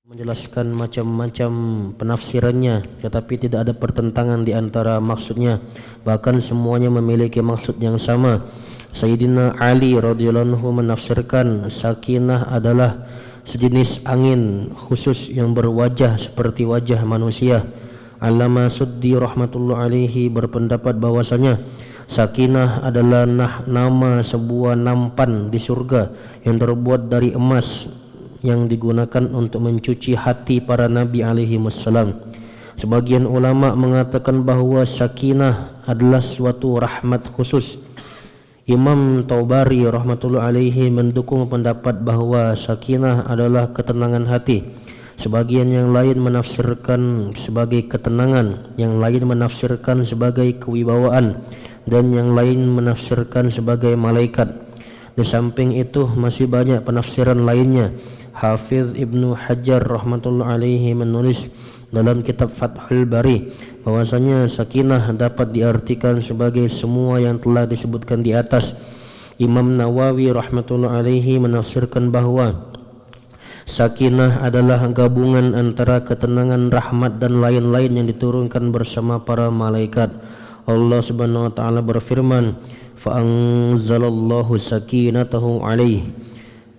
menjelaskan macam-macam penafsirannya, tetapi tidak ada pertentangan di antara maksudnya, bahkan semuanya memiliki maksud yang sama. Sayyidina Ali radhiyallahu anhu menafsirkan sakinah adalah sejenis angin khusus yang berwajah seperti wajah manusia. Allama Suddi rahmatullah alaihi berpendapat bahwasanya sakinah adalah nama sebuah nampan di surga yang terbuat dari emas yang digunakan untuk mencuci hati para nabi alaihi wassalam. Sebagian ulama mengatakan bahawa sakinah adalah suatu rahmat khusus. Imam Taubari rahmatullah alaihi mendukung pendapat bahawa sakinah adalah ketenangan hati. Sebagian yang lain menafsirkan sebagai ketenangan, yang lain menafsirkan sebagai kewibawaan, dan yang lain menafsirkan sebagai malaikat. Di samping itu masih banyak penafsiran lainnya. Hafiz Ibnu Hajar rahmatullah alaihi menulis dalam kitab Fathul Bari bahwasanya sakinah dapat diartikan sebagai semua yang telah disebutkan di atas. Imam Nawawi rahmatullah alaihi menafsirkan bahawa sakinah adalah gabungan antara ketenangan, rahmat dan lain-lain yang diturunkan bersama para malaikat. Allah Subhanahu wa taala berfirman, "Fa anzalallahu sakinatahu alaihi."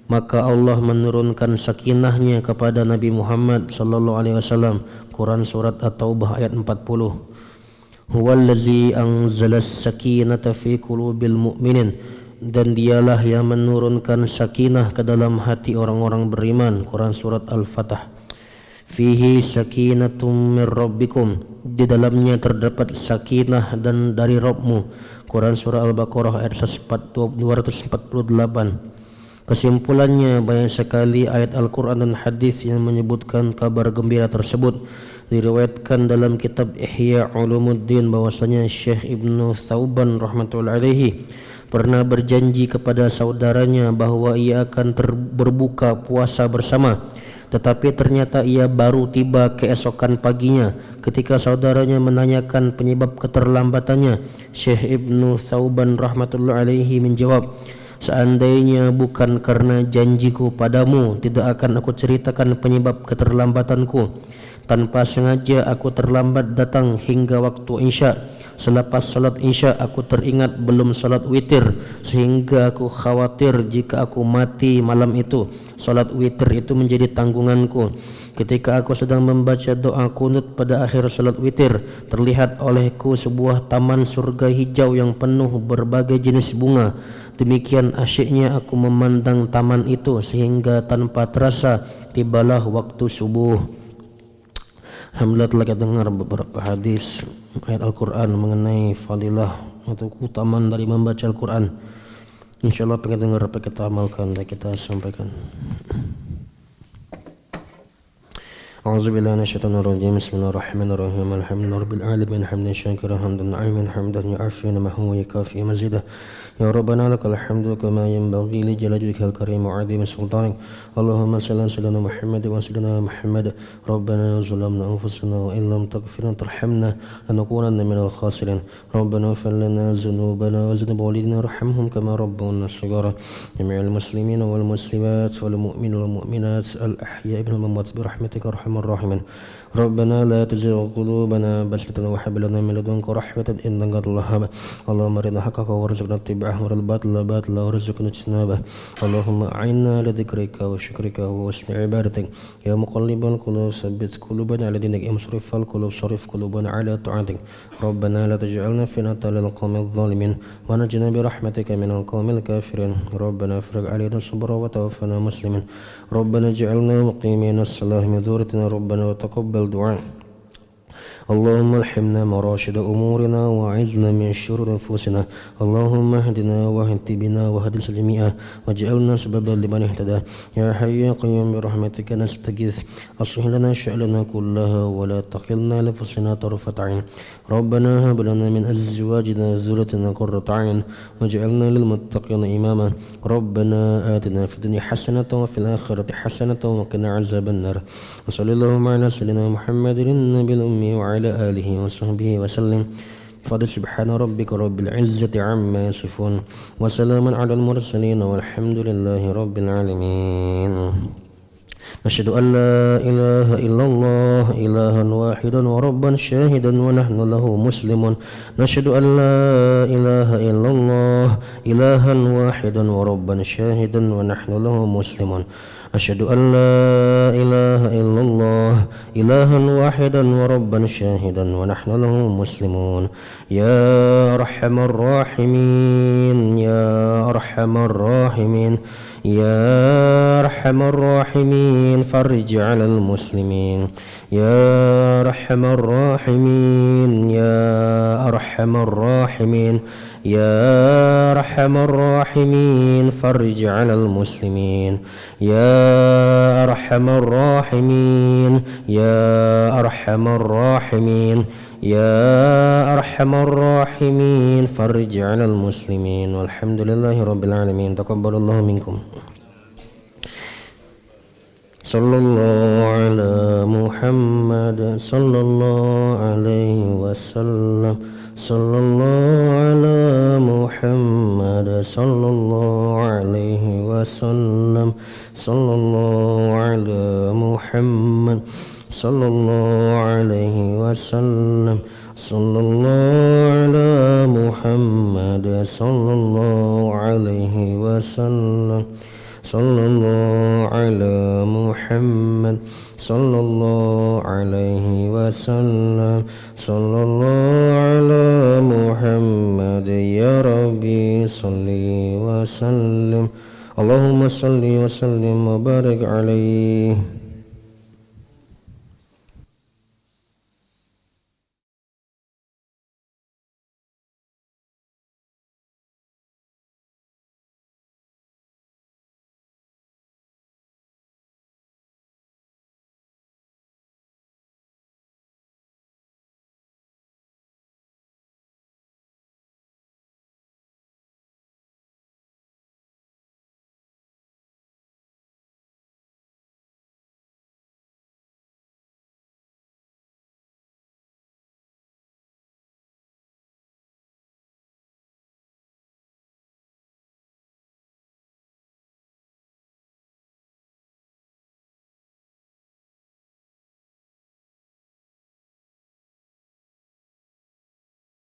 Maka Allah menurunkan sakinahnya kepada Nabi Muhammad sallallahu alaihi wasallam. Quran surat At-Taubah ayat 40. Huwallazi anzalas sakinata fi qulubil mu'minin. Dan dialah yang menurunkan sakinah ke dalam hati orang-orang beriman. Quran surat Al-Fatah. Fihi sakinatum mir rabbikum. Di dalamnya terdapat sakinah dan dari Rabbmu. Quran surah Al-Baqarah ayat 248. Kesimpulannya, banyak sekali ayat Al-Quran dan hadis yang menyebutkan kabar gembira tersebut. Diriwayatkan dalam kitab Ihya Ulumuddin bahwasanya Syekh Ibnu Thauban rahmatullahi alaihi pernah berjanji kepada saudaranya bahawa ia akan berbuka puasa bersama. Tetapi ternyata ia baru tiba keesokan paginya. Ketika saudaranya menanyakan penyebab keterlambatannya, Syekh Ibnu Thauban rahmatullahi alaihi menjawab, "Seandainya bukan karena janjiku padamu, tidak akan aku ceritakan penyebab keterlambatanku. Tanpa sengaja aku terlambat datang hingga waktu Isya. Selepas salat Isya aku teringat belum salat witir, sehingga aku khawatir jika aku mati malam itu, salat witir itu menjadi tanggunganku. Ketika aku sedang membaca doa kunut pada akhir salat witir, terlihat olehku sebuah taman surga hijau yang penuh berbagai jenis bunga. Demikian asyiknya aku memandang taman itu sehingga tanpa terasa tibalah waktu subuh." Alhamdulillah telah kita dengar beberapa hadis ayat Al-Quran mengenai fadilah atau keutamaan dari membaca Al-Quran. InsyaAllah apa kita dengar, apa kita amalkan dan kita sampaikan. A'udzubillahi minasyaitonir rajim. Bismillahirrahmanirrahim. Alhamdulillahi rabbil alamin hamdan syakiran hamdan na'iman hamdan yu'afi namahu wa yakafi mazidah. Ya Rabbana lakal hamdu kama yanbaghi li jalali wajhikal karim wa 'azimi sultanik. Allahumma salli ala sayyidina Muhammad wa sayyidina Muhammad. Rabbana zalamna anfusana wa illam taghfir wa tarhamna lanakunanna minal khasirin. Rabbana ighfir lana dhunubana wa zid walidina warhamhum kama rabbawna shighara. Jami'al muslimina wal muslimat wal mu'minina wal mu'minat al ahya'i minhum wa bi rahmatika arhamar rahimin. Rabbana la tuzigh qulubana ba'da idh hadaytana wa hab lana min ladunka rahmatan innaka antal wahhab. Allahumma arina haqqaka warzuqna ittiba'ahu wa al-batila batila warzuqna ijtinabah. Allahumma a'inna ala dhikrika wa syukrika wa husni ibadatik. Ya muqallibal qulub tsabbit qulubana ala dinik, ya musrifal qulub sharif qulubana ala ta'atik. Rabbana la taj'alna fitnatan lil qawmidh dhalimin wa najina bi rahmatika minal qawmil kafirin. Rabbana afrigh 'alaina sabra wa tawaffana muslimin. Rabbana ij'alna muqimina as-salati min dhurriyyatina. Rabbana wa taqabbal du'a. اللهم الحمنا مراشد أمورنا وعزنا من شرور أنفسنا. اللهم اهدنا واهد بنا واهد جميعا واجعلنا سببا لمن اهتدى. يا حي يا قيوم برحمتك نستغيث أصلح لنا شأننا كلها ولا تكلنا لأنفسنا طرفة عين. ربنا هب لنا من أزواجنا وذريتنا قرة أعين واجعلنا للمتقين إماما. ربنا آتنا في الدنيا حسنة وفي الآخرة حسنة وقنا عذاب النار. وصلى اللهم على سيدنا محمد النبي الأمي وعلى آله وصحبه وسلم. فضل سبحان ربك رب العزة عما يصفون وسلام على المرسلين والحمد لله رب العالمين. نشهد أن لا إله إلا الله إلها واحدا وربا شاهدا ونحن له مسلمون نشهد أن لا إله إلا الله إلها واحدا وربا شاهدا ونحن له مسلمون أشهد أن لا إله إلا الله إلها واحدا وربا شاهدا ونحن له مسلمون يا أرحم الراحمين يا أرحم الراحمين يا أرحم الراحمين فرج على المسلمين يا أرحم الراحمين يا أرحم الراحمين يا أرحم الراحمين فرج على المسلمين يا أرحم الراحمين يا أرحم الراحمين يا أرحم الراحمين فرج على المسلمين والحمد لله رب العالمين تقبل الله منكم صلى الله على محمد صلى الله عليه وسلم صلى الله على محمد صلى الله عليه وسلم صلى الله على محمد صلى الله عليه وسلم صلى الله على محمد صلى الله عليه وسلم صلى الله على محمد صلى الله عليه وسلم صلى الله على محمد يا ربي صل وسلم اللهم صل وسلم وبارك عليه